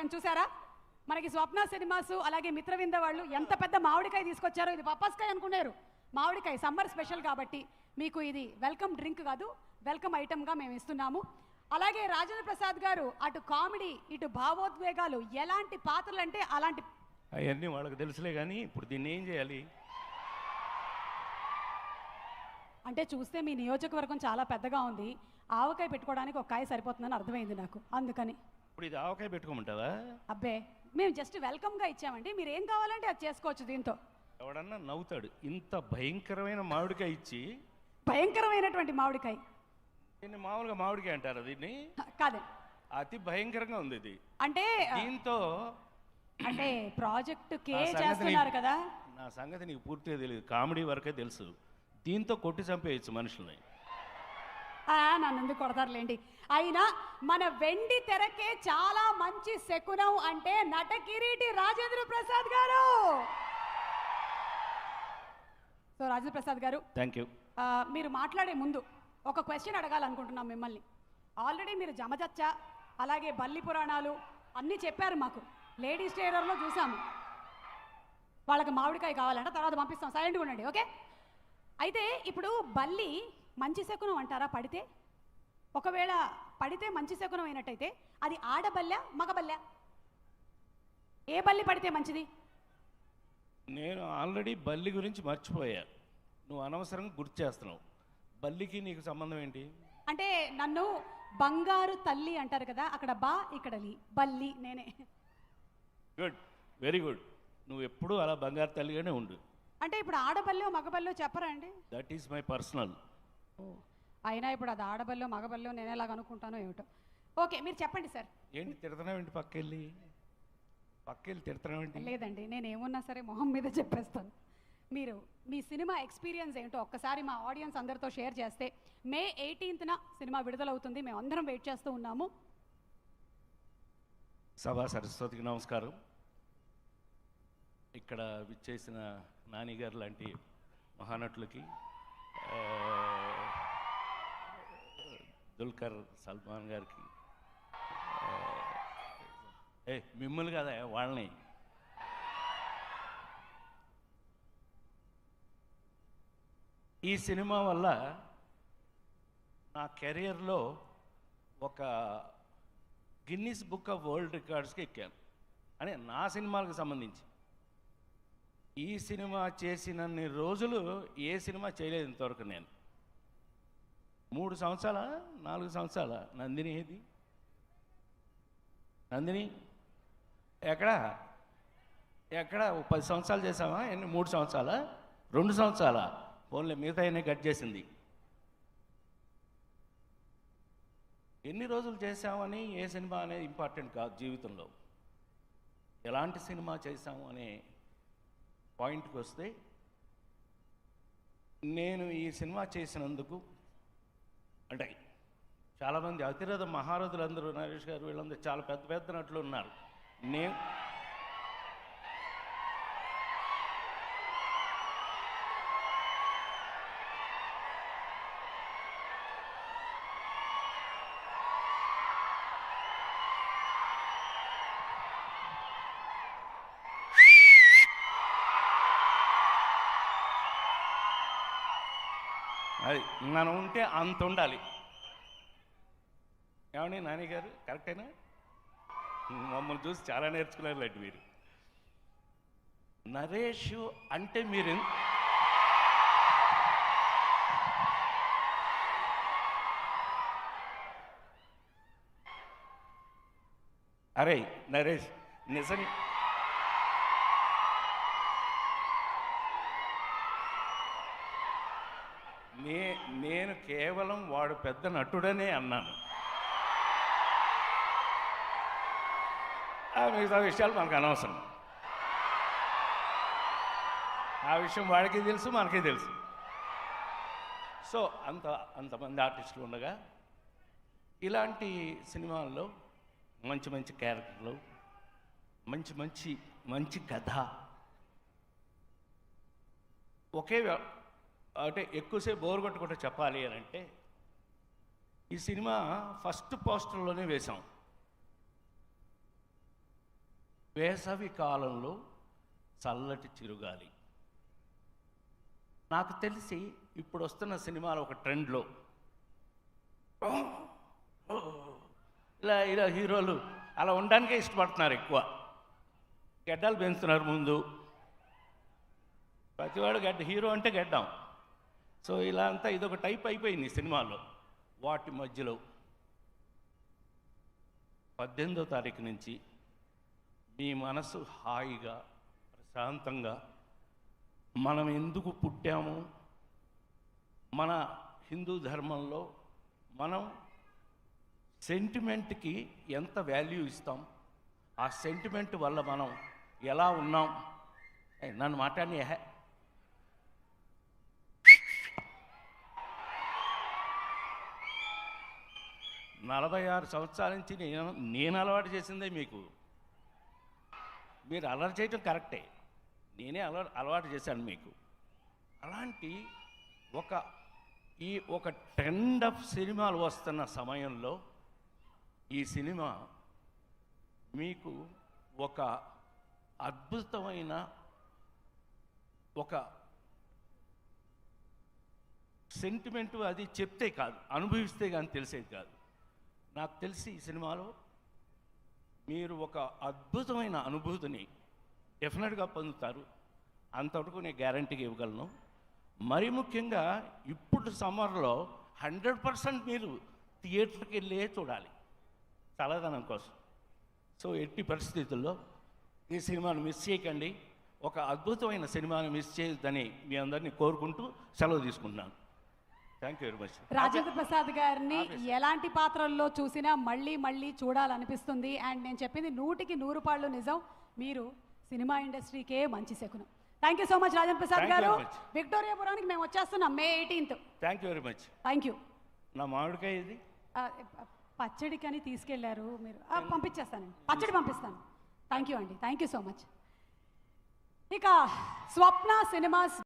Audience చూసారా? మనకి స్వప్న cinemas అలాగే మిత్రవింద వాళ్ళు ఎంత పెద్ద మామిడికాయ తీసుకొచ్చారో. ఇది పప్పస్కాయ అనుకున్నారు, మామిడికాయ సమ్మర్ స్పెషల్ కాబట్టి మీకు ఇది వెల్కమ్ డ్రింక్ కాదు, వెల్కమ్ ఐటమ్గా మేము ఇస్తున్నాము. అలాగే రాజేంద్ర ప్రసాద్ గారు అటు కామెడీ ఇటు భావోద్వేగాలు, ఎలాంటి పాత్రలు అంటే అలాంటి అవన్నీ వాళ్ళకి తెలుసులే. కానీ ఇప్పుడు దీన్ని ఏం చేయాలి అంటే చూస్తే మీ నియోజకవర్గం చాలా పెద్దగా ఉంది, ఆవకాయ పెట్టుకోవడానికి ఒక కాయ సరిపోతుందని అర్థమైంది నాకు, అందుకని. ఇప్పుడు ఇది ఆవకాయ పెట్టుకోమంటావా? అబ్బే మేము జస్ట్ వెల్కమ్గా ఇచ్చామండి, మీరు ఏం కావాలంటే అది చేసుకోవచ్చు దీంతో. ఎవడన్నా నవ్వుతాడు, ఇంత భయంకరమైన మామిడికాయ ఇచ్చి. భయంకరమైనటువంటి మామిడికాయ దీన్ని మామూలుగా మామిడికాయ అంటారు, దీన్ని కాదు, అతి భయంకరంగా ఉంది ఇది. అంటే దీంతో అంటే ప్రాజెక్ట్ కే చేస్తున్నారు కదా. నా సంగతి నీకు పూర్తిగా తెలియదు, కామెడీ వరకే తెలుసు. దీంతో కొట్టి చంపేయచ్చు మనుషుల్ని. నన్ను ఎందుకు కొడతారులేండి. అయినా మన వెండి తెరకే చాలా మంచి శకునం అంటే నట కిరీటి రాజేంద్ర ప్రసాద్ గారు. సో రాజేంద్ర ప్రసాద్ గారు, థ్యాంక్ యూ. మీరు మాట్లాడే ముందు ఒక క్వశ్చన్ అడగాలనుకుంటున్నాం మిమ్మల్ని. ఆల్రెడీ మీరు జమజచ్చ అలాగే బల్లి పురాణాలు అన్నీ చెప్పారు మాకు, లేడీస్ టైలర్లో చూసాము. వాళ్ళకి మామిడికాయ కావాలంట, తర్వాత పంపిస్తాం, సైలెంట్గా ఉండండి ఓకే. అయితే ఇప్పుడు బల్లి మంచి శకునం అంటారా పడితే? ఒకవేళ పడితే మంచి శకునం అయినట్టయితే అది ఆడబల్య మగబల్య? ఏ బల్లి పడితే మంచిది? నేను ఆల్రెడీ బల్లి గురించి మర్చిపోయా, నువ్వు అనవసరంగా గుర్తు చేస్తున్నావు. బల్లికి నీకు సంబంధం ఏంటి? అంటే నన్ను బంగారు తల్లి అంటారు కదా, అక్కడ బా ఇక్కడ లీ, బల్లి నేనే. Good, very good. నువ్వు ఎప్పుడూ అలా బంగారు తల్లిగానే ఉండు. అంటే ఇప్పుడు ఆడబల్లో మగబల్లో చెప్పరా అండి? That is my personal. అయినా ఇప్పుడు అది ఆడబల్లో మగబల్లో నేను ఎలాగ అనుకుంటానో ఏమిటో. ఓకే మీరు చెప్పండి సార్. ఏంటి తిడుతున్నావేంటి? పక్కెళ్ళి తిడుతున్నావేంటి? లేదండి, నేను ఏమున్నా సరే మొహం మీద చెప్పేస్తాను. మీరు మీ సినిమా ఎక్స్పీరియన్స్ ఏంటో ఒక్కసారి మా ఆడియన్స్ అందరితో షేర్ చేస్తే. మే 18న సినిమా విడుదలవుతుంది, మేము అందరం వెయిట్ చేస్తూ ఉన్నాము. సభా సరస్వతికి నమస్కారం. ఇక్కడ విచ్చేసిన నాని గారు లాంటి మహానటులకి, దుల్కర్ సల్మాన్ గారికి, మిమ్మల్ని కదా వాళ్ళని. ఈ సినిమా వల్ల నా కెరియర్లో ఒక గిన్నిస్ బుక్ ఆఫ్ వరల్డ్ రికార్డ్స్కి ఎక్కాను అని, నా సినిమాలకు సంబంధించి. ఈ సినిమా చేసినన్ని రోజులు ఏ సినిమా చేయలేదు ఇంతవరకు నేను. 3 సంవత్సరాల 4 సంవత్సరాల నందిని, ఏది నందిని ఎక్కడ 10 సంవత్సరాలు చేసామా? 3 సంవత్సరాల 2 సంవత్సరాల ఫోన్లే, మిగతా అన్నీ కట్ చేసింది. ఎన్ని రోజులు చేసామని ఏ సినిమా అనేది ఇంపార్టెంట్ కాదు జీవితంలో. ఎలాంటి సినిమా చేశాము అనే పాయింట్కి వస్తే, నేను ఈ సినిమా చేసినందుకు అంటే చాలామంది అతిరథ మహారథులందరూ, నరేష్ గారు వీళ్ళందరూ చాలా పెద్ద పెద్ద నటులు ఉన్నారు. నేను అది మనం ఉంటే అంత ఉండాలి. ఏమండి నాని గారు, కరెక్టేనా? మమ్మల్ని చూసి చాలా నేర్చుకున్నారు లేండి మీరు. నరేష్ అంటే మీరు అరే నరేష్ నిజంగా నేను కేవలం వాడు పెద్ద నటుడనే అన్నాను. మిగతా విషయాలు మనకు అనవసరం. ఆ విషయం వాడికి తెలుసు, మనకి తెలుసు. సో అంతమంది ఆర్టిస్టులు ఉండగా ఇలాంటి సినిమాల్లో మంచి మంచి క్యారెక్టర్లు, మంచి కథ, ఒకే అంటే ఎక్కువసేపు బోర్ కొట్టకుండా చెప్పాలి అని అంటే, ఈ సినిమా ఫస్ట్ పోస్టర్లోనే వేశాం. వేసవి కాలంలో చల్లటి చిరుగాలి. నాకు తెలిసి ఇప్పుడు వస్తున్న సినిమాలు ఒక ట్రెండ్లో ఇలా ఇలా హీరోలు అలా ఉండడానికే ఇష్టపడుతున్నారు. ఎక్కువ గడ్డాలు పెంచుతున్నారు ముందు. ప్రతివాడు హీరో అంటే గడ్డం. సో ఇలా అంతా ఇదొక టైప్ అయిపోయింది సినిమాలో. వాటి మధ్యలో 18వ తారీఖు నుంచి మీ మనసు హాయిగా ప్రశాంతంగా మనం ఎందుకు పుట్టాము, మన హిందూ ధర్మంలో మనం సెంటిమెంట్కి ఎంత వాల్యూ ఇస్తాం, ఆ సెంటిమెంట్ వల్ల మనం ఎలా ఉన్నాం. నన్ను మాట్లాడి 46 సంవత్సరాల నుంచి నేను అలవాటు చేసిందే మీకు. మీరు అలవాటు చేయటం కరెక్టే, నేనే అలవాటు చేశాను మీకు. అలాంటి ఒక ట్రెండ్ ఆఫ్ సినిమాలు వస్తున్న సమయంలో ఈ సినిమా మీకు ఒక అద్భుతమైన ఒక సెంటిమెంటు. అది చెప్తే కాదు, అనుభవిస్తే కానీ తెలిసేది కాదు. నాకు తెలిసి ఈ సినిమాలో మీరు ఒక అద్భుతమైన అనుభూతిని డెఫినెట్గా పొందుతారు. అంతవరకు నేను గ్యారంటీగా ఇవ్వగలను. మరీ ముఖ్యంగా ఇప్పుడు సమ్మర్లో 100% మీరు థియేటర్కి వెళ్ళే చూడాలి చల్లదనం కోసం. సో ఎట్టి పరిస్థితుల్లో ఈ సినిమాను మిస్ చేయకండి. ఒక అద్భుతమైన సినిమాను మిస్ చేయొద్దని మీ అందరినీ కోరుకుంటూ సెలవు తీసుకుంటున్నాను. Thank you very much. Rajendra Prasad గారిని ఎలాంటి పాత్రల్లో చూసినా మళ్ళీ మళ్ళీ చూడాలనిపిస్తుంది. అండ్ నేను చెప్పింది 100కి 100 పాళ్ళు నిజం. మీరు సినిమా ఇండస్ట్రీకే మంచి శకునం. Thank you so much Rajendra Prasad గారు. విక్టోరియాపురానికి మేము వచ్చేస్తున్నాం May 18th. Thank you very much. Thank you. నా మామిడికాయ ఇది పచ్చడికని తీసుకెళ్లారు మీరు. పంపించేస్తాను, పచ్చడి పంపిస్తాను. థ్యాంక్ యూ అండి, థ్యాంక్ యూ సో మచ్. ఇక స్వప్న సినిమాస్